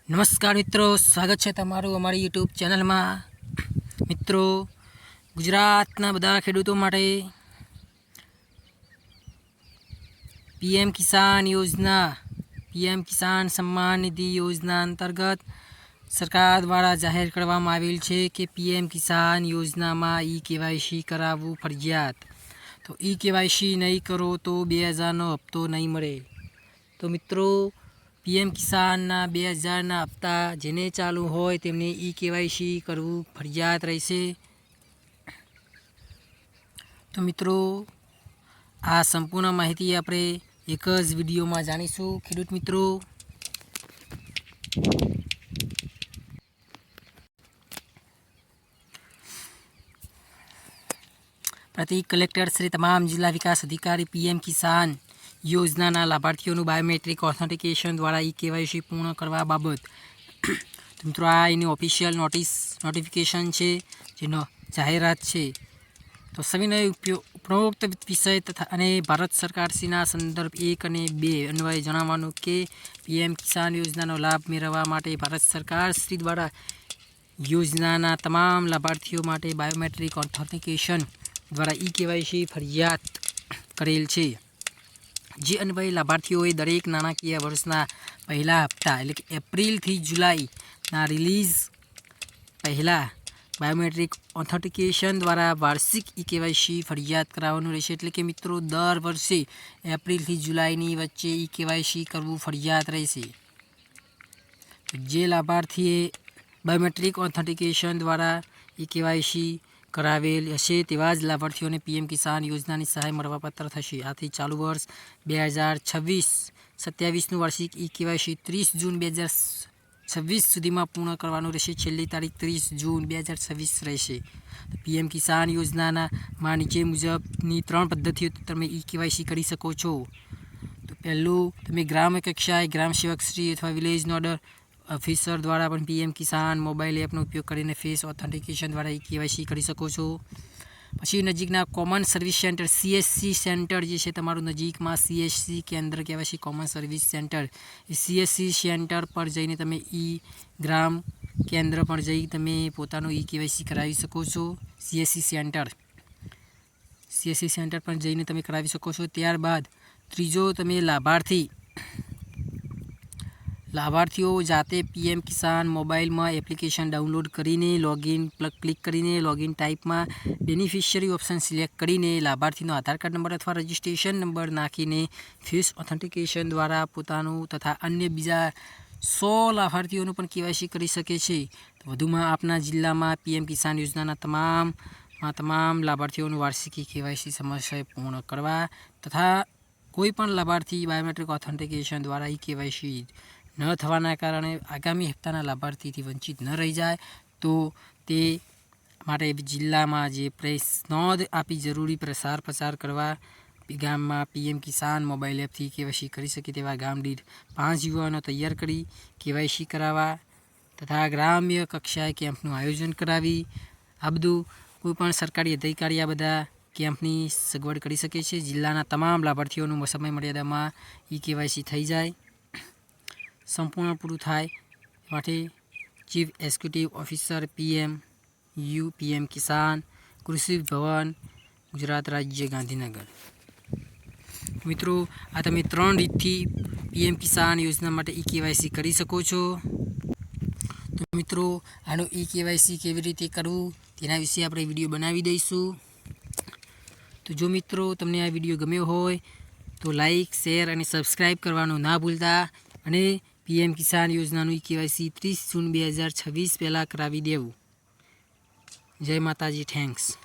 નમસ્કાર મિત્રો, સ્વાગત છે તમારું અમારી યુટ્યુબ ચેનલમાં। મિત્રો, ગુજરાતના બધા ખેડૂતો માટે પીએમ કિસાન યોજના, પીએમ કિસાન સન્માન નિધિ યોજના અંતર્ગત સરકાર દ્વારા જાહેર કરવામાં આવેલ છે કે પીએમ કિસાન યોજનામાં ઈ-કેવાયસી કરાવવું ફરજિયાત। તો ઈ-કેવાયસી નહીં કરો તો 2000નો હપ્તો નહીં મળે। તો મિત્રો, પીએમ કિસાનના 2000ના હપ્તા જેને ચાલુ હોય તેમને ઈ-કેવાયસી કરવું ફરજિયાત રહેશે। તો મિત્રો, આ સંપૂર્ણ માહિતી આપણે એક જ વિડીયોમાં જાણીશું। ખેડૂત મિત્રો, પ્રતિ કલેક્ટર શ્રી તમામ જિલ્લા વિકાસ અધિકારી પીએમ કિસાન યોજનાના લાભાર્થીઓનું બાયોમેટ્રિક ઓથેન્ટિકેશન દ્વારા ઈ-કેવાયસી પૂર્ણ કરવા બાબત મિત્રો આ એની ઓફિશિયલ નોટિફિકેશન છે, જેનો જાહેરાત છે। તો સવિનય ઉપરોક્ત વિષય તથા અને ભારત સરકારશ્રીના સંદર્ભ 1 અને 2 અન્વયે જણાવવાનું કે પીએમ કિસાન યોજનાનો લાભ મેળવવા માટે ભારત સરકારશ્રી દ્વારા યોજનાના તમામ લાભાર્થીઓ માટે બાયોમેટ્રિક ઓથેન્ટિકેશન દ્વારા ઈ-કેવાયસી ફરજિયાત કરેલ છે। જે અન્વયે લાભાર્થીઓએ દરેક નાણાકીય વર્ષના પહેલા હપ્તા એટલે કે એપ્રિલથી જુલાઈના રિલીઝ પહેલાં બાયોમેટ્રિક ઓથેન્ટિકેશન દ્વારા વાર્ષિક ઈ-કેવાયસી ફરજિયાત કરાવવાનું રહેશે। એટલે કે મિત્રો, દર વર્ષે એપ્રિલથી જુલાઈની વચ્ચે ઈ-કેવાયસી કરવું ફરજિયાત રહેશે। જે લાભાર્થીએ બાયોમેટ્રિક ઓથેન્ટિકેશન દ્વારા ઈ-કેવાયસી કરાવેલ હશે તેવા જ લાભાર્થીઓને પીએમ કિસાન યોજનાની સહાય મળવાપાત્ર થશે। આથી ચાલુ વર્ષ 2026-27નું વાર્ષિક ઈ-કેવાયસી 30 જૂન 2026 સુધીમાં પૂર્ણ કરવાનું રહેશે। છેલ્લી તારીખ 30 જૂન 2026 રહેશે। પીએમ કિસાન યોજનામાં નીચે મુજબની 3 પદ્ધતિઓ તમે ઈ-કેવાયસી કરી શકો છો। તો પહેલું, તમે ગ્રામ કક્ષાએ ગ્રામ સેવકશ્રી અથવા વિલેજ નોડલ ઓફિસર દ્વારા પણ પીએમ કિસાન મોબાઈલ એપનો ઉપયોગ કરીને ફેસ ઓથેન્ટિકેશન દ્વારા ઈ-કેવાયસી કરી શકો છો। પછી નજીકના common service centre CSC centre જે છે તમારું નજીકમાં CSC કેન્દ્ર કહેવાય છે, કોમન સર્વિસ સેન્ટર, એ CSC સેન્ટર પર જઈને તમે ગ્રામ કેન્દ્ર પર જઈ તમે પોતાનું ઈ-કેવાયસી કરાવી શકો છો। CSC સેન્ટર પર જઈને તમે કરાવી શકો છો। ત્યારબાદ ત્રીજો, તમે લાભાર્થીઓ જાતે પીએમ કિસાન મોબાઈલમાં એપ્લિકેશન ડાઉનલોડ કરીને લોગિન ક્લિક કરીને લોગિન ટાઈપમાં બેનિફિશિયરી ઓપ્શન સિલેક્ટ કરીને લાભાર્થીનો આધાર કાર્ડ નંબર અથવા રજિસ્ટ્રેશન નંબર નાખીને ફેસ ઓથેન્ટિકેશન દ્વારા પોતાનું તથા અન્ય બીજા 100 લાભાર્થીઓનું પણ કેવાયસી કરી શકે છે। વધુમાં આપના જિલ્લામાં પીએમ કિસાન યોજનાના તમામ લાભાર્થીઓનું વાર્ષિક કેવાયસી સમસ્યા પૂર્ણ કરવા તથા કોઈ પણ લાભાર્થી બાયોમેટ્રિક ઓથેન્ટિકેશન દ્વારા ઈ-કેવાયસી ન થવાના કારણે આગામી હપ્તાના લાભાર્થીથી વંચિત ન રહી જાય, તો તે માટે જિલ્લામાં જે પ્રેસ નોંધ આપી જરૂરી પ્રસાર કરવા ગામમાં પીએમ કિસાન મોબાઈલ એપથી કેવાયસી કરી શકે તેવા ગામ દીઠ 5 યુવાનો તૈયાર કરી કેવાયસી કરાવવા તથા ગ્રામ્ય કક્ષાએ કેમ્પનું આયોજન કરાવી આ બધું કોઈપણ સરકારી અધિકારી આ બધા કેમ્પની સગવડ કરી શકે છે। જિલ્લાના તમામ લાભાર્થીઓનું સમય મર્યાદામાં ઈ-કેવાયસી થઈ જાય, સંપૂર્ણ પૂરું થાય માટે ચીફ એક્ઝિક્યુટિવ ઓફિસર પીએમ કિસાન, કૃષિ ભવન, ગુજરાત રાજ્ય, ગાંધીનગર। મિત્રો, આ તમે 3 રીતથી પીએમ કિસાન યોજના માટે ઈ-કેવાયસી કરી શકો છો। તો મિત્રો, આનું ઈ-કેવાયસી કેવી રીતે કરવું તેના વિશે આપણે વિડીયો બનાવી દઈશું। તો જો મિત્રો તમને આ વિડીયો ગમ્યો હોય તો લાઈક, શેર અને સબસ્ક્રાઈબ કરવાનું ના ભૂલતા અને પીએમ કિસાન યોજનાનું ઈ-કેવાયસી 30 જૂન 2026 પહેલાં કરાવી દેવું। જય માતાજી, થેન્ક્સ।